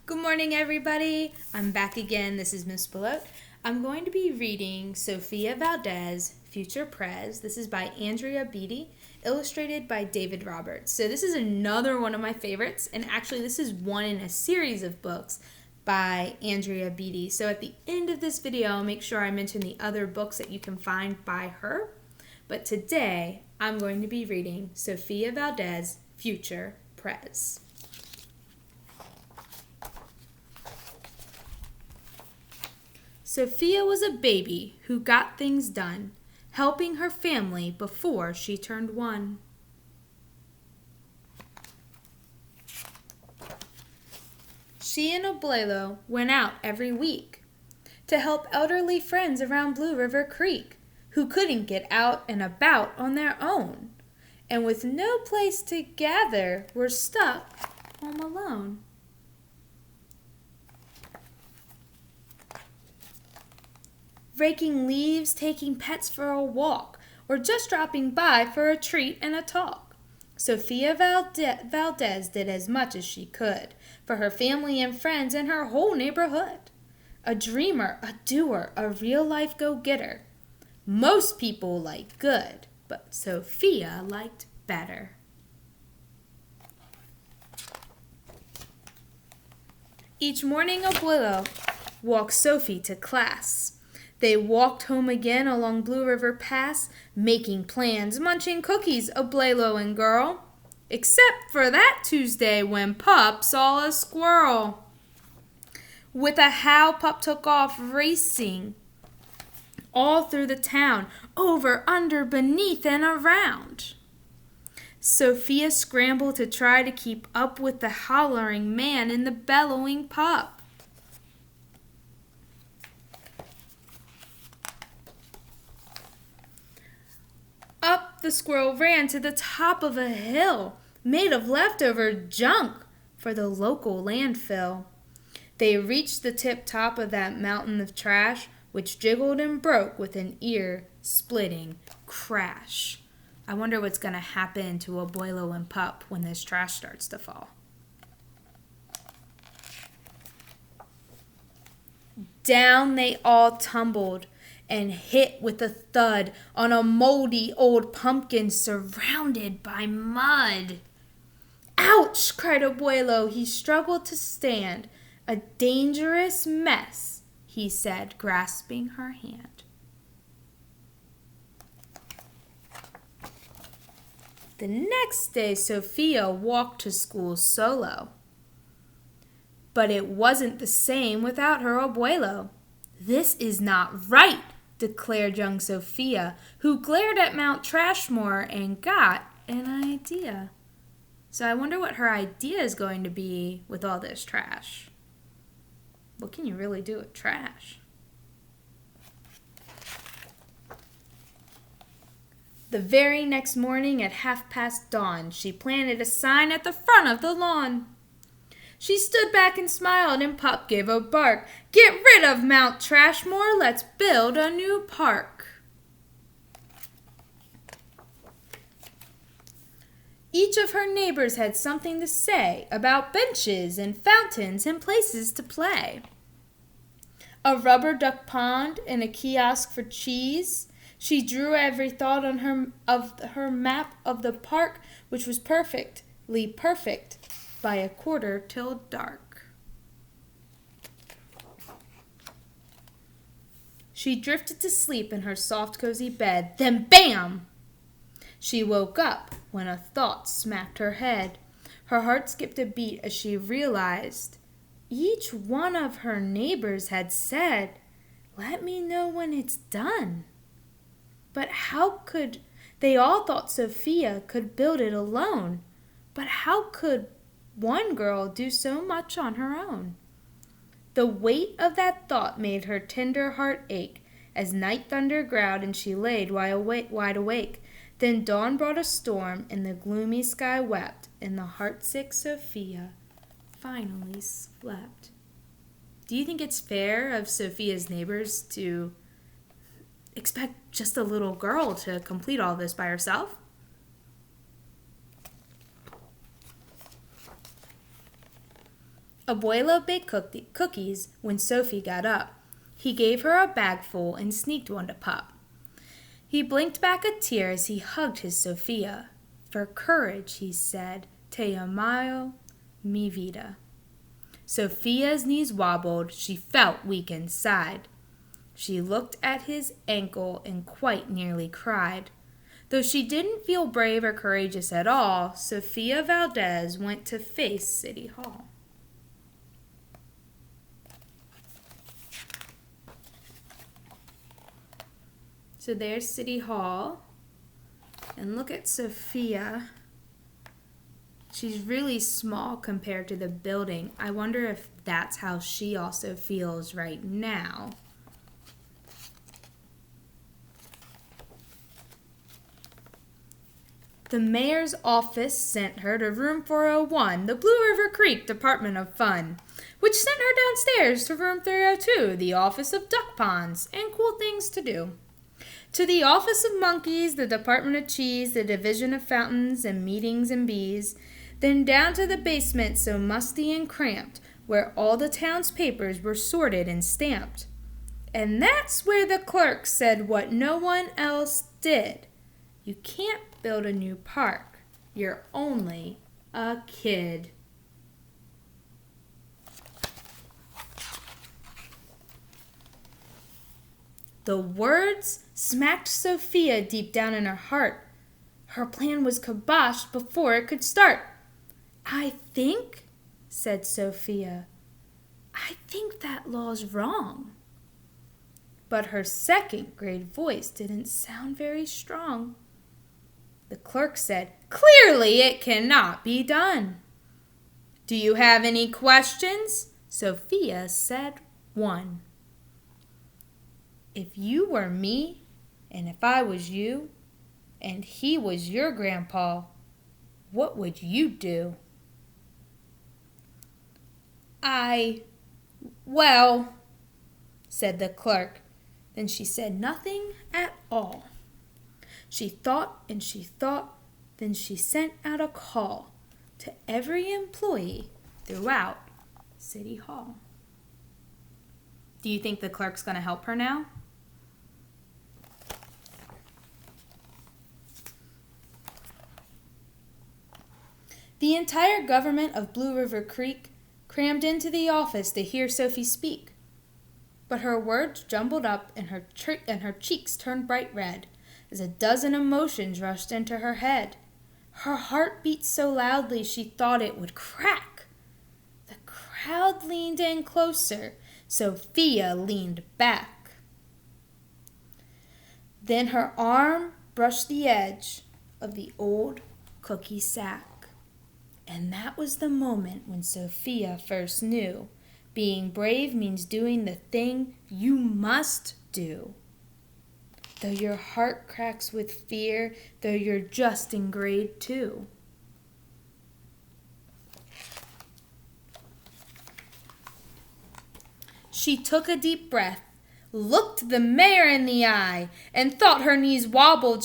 Good morning, everybody. I'm back again. This is Miss Belote. I'm going to be reading Sofia Valdez, Future Prez. This is by Andrea Beatty, illustrated by David Roberts. So this is another one of my favorites, and actually this is one in a series of books by Andrea Beatty. So at the end of this video, I'll make sure I mention the other books that you can find by her. But today, I'm going to be reading Sofia Valdez, Future Prez. Sofia was a baby who got things done, helping her family before she turned 1. She and Abuelo went out every week to help elderly friends around Blue River Creek who couldn't get out and about on their own, and with no place to gather were stuck home alone. Raking leaves, taking pets for a walk, or just dropping by for a treat and a talk. Sofia Valdez did as much as she could for her family and friends and her whole neighborhood. A dreamer, a doer, a real-life go-getter. Most people like good, but Sofia liked better. Each morning, Abuelo walked Sophie to class. They walked home again along Blue River Pass, making plans, munching cookies, Abuelo and girl. Except for that Tuesday when Pup saw a squirrel. With a howl, Pup took off racing all through the town, over, under, beneath, and around. Sofia scrambled to try to keep up with the hollering man and the bellowing pup. Up the squirrel ran to the top of a hill made of leftover junk for the local landfill. They reached the tip-top of that mountain of trash, which jiggled and broke with an ear-splitting crash. I wonder what's going to happen to Abuelo and Pup when this trash starts to fall. Down they all tumbled and hit with a thud on a moldy old pumpkin surrounded by mud. "Ouch!" cried Abuelo. He struggled to stand. "A dangerous mess," he said, grasping her hand. The next day, Sofia walked to school solo. But it wasn't the same without her Abuelo. "This is not right," declared young Sofia, who glared at Mount Trashmore and got an idea. So I wonder what her idea is going to be with all this trash. What can you really do with trash? The very next morning at dawn, she planted a sign at the front of the lawn. She stood back and smiled, and Pup gave a bark. "Get rid of Mount Trashmore, let's build a new park." Each of her neighbors had something to say about benches and fountains and places to play. A rubber duck pond and a kiosk for cheese. She drew every thought on her map of the park, which was perfectly perfect by a quarter till dark. She drifted to sleep in her soft, cozy bed. Then bam! She woke up when a thought smacked her head. Her heart skipped a beat as she realized each one of her neighbors had said, "Let me know when it's done." But how could they all thought Sofia could build it alone? But how could one girl do so much on her own? The weight of that thought made her tender heart ache as night thunder growled and she laid wide awake. Then dawn brought a storm and the gloomy sky wept, and the heartsick Sofia finally slept. Do you think it's fair of Sofia's neighbors to expect just a little girl to complete all this by herself? Abuelo baked cookies when Sophie got up. He gave her a bagful and sneaked one to Pup. He blinked back a tear as he hugged his Sophia. For courage, he said, te amo, mi vida. Sophia's knees wobbled. She felt weak inside. She looked at his ankle and quite nearly cried. Though she didn't feel brave or courageous at all, Sofia Valdez went to face City Hall. So there's City Hall. And look at Sophia. She's really small compared to the building. I wonder if that's how she also feels right now. The mayor's office sent her to room 401, the Blue River Creek Department of Fun, which sent her downstairs to room 302, the office of duck ponds and cool things to do. To the office of monkeys, the Department of Cheese, the division of fountains and meetings and bees, then down to the basement so musty and cramped, where all the town's papers were sorted and stamped. And that's where the clerk said what no one else did. You can't build a new park. You're only a kid. The words smacked Sophia deep down in her heart. Her plan was kiboshed before it could start. I think, said Sophia, I think that law's wrong. But her second-grade voice didn't sound very strong. The clerk said, clearly it cannot be done. Do you have any questions? Sophia said one. If you were me, and if I was you, and he was your grandpa, what would you do? Well, said the clerk. Then she said nothing at all. She thought and she thought, then she sent out a call to every employee throughout City Hall. Do you think the clerk's going to help her now? The entire government of Blue River Creek crammed into the office to hear Sophie speak. But her words jumbled up and her cheeks turned bright red as a dozen emotions rushed into her head. Her heart beat so loudly she thought it would crack. The crowd leaned in closer. Sophia leaned back. Then her arm brushed the edge of the old cookie sack. And that was the moment when Sophia first knew being brave means doing the thing you must do. Though your heart cracks with fear, though you're just in grade 2. She took a deep breath, looked the mayor in the eye, and thought her knees wobbled.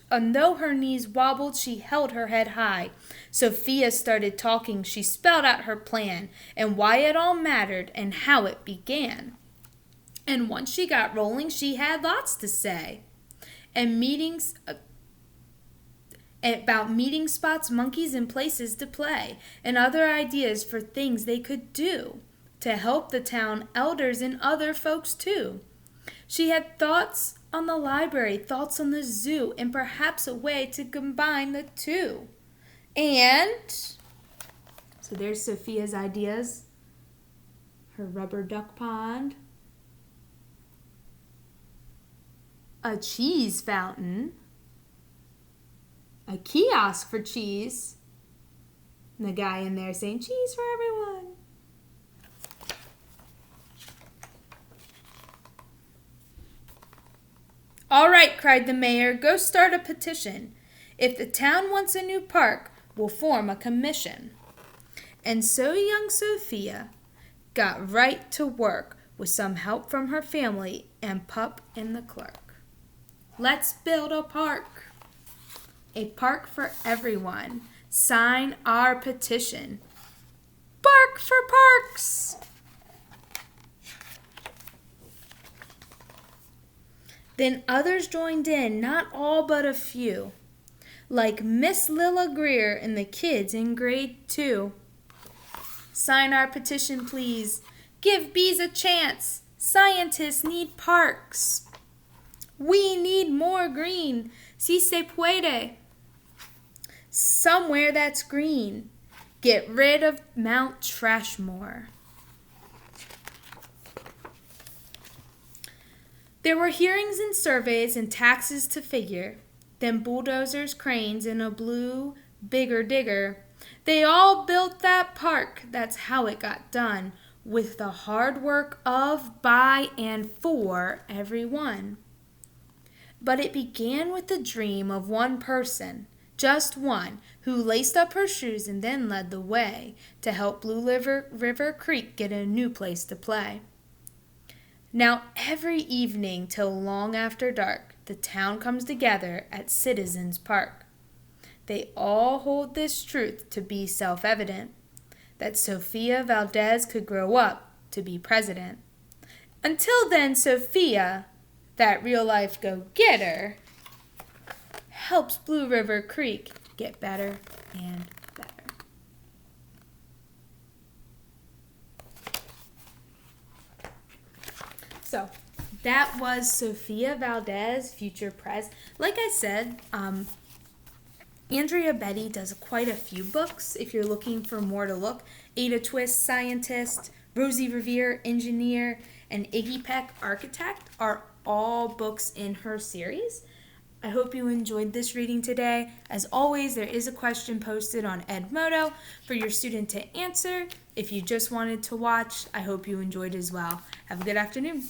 Though her knees wobbled, she held her head high. Sophia started talking. She spelled out her plan and why it all mattered and how it began. And once she got rolling, she had lots to say. And about meeting spots, monkeys, and places to play, and other ideas for things they could do to help the town elders and other folks too. She had thoughts on the library, thoughts on the zoo, and perhaps a way to combine the two. And so there's Sophia's ideas. Her rubber duck pond. A cheese fountain. A kiosk for cheese. And the guy in there saying, cheese for everyone. All right, cried the mayor, go start a petition. If the town wants a new park, we'll form a commission. And so young Sophia got right to work with some help from her family and Pup and the clerk. Let's build a park. A park for everyone. Sign our petition. Bark for parks! Then others joined in, not all but a few, like Miss Lilla Greer and the kids in grade 2. Sign our petition, please. Give bees a chance. Scientists need parks. We need more green. Si se puede. Somewhere that's green. Get rid of Mount Trashmore. There were hearings and surveys and taxes to figure. Then bulldozers, cranes, and a blue, bigger digger. They all built that park. That's how it got done. With the hard work of, by, and for everyone. But it began with the dream of one person, just one, who laced up her shoes and then led the way to help Blue River Creek get a new place to play. Now every evening till long after dark, the town comes together at Citizens Park. They all hold this truth to be self-evident, that Sofia Valdez could grow up to be president. Until then, Sofia, that real-life go-getter, helps Blue River Creek get better and better. So, that was Sofia Valdez, future Prez. Like I said, Andrea Betty does quite a few books if you're looking for more to look. Ada Twist, Scientist, Rosie Revere, Engineer, and Iggy Peck, Architect, are all books in her series. I hope you enjoyed this reading today. As always, there is a question posted on Edmodo for your student to answer. If you just wanted to watch, I hope you enjoyed as well. Have a good afternoon.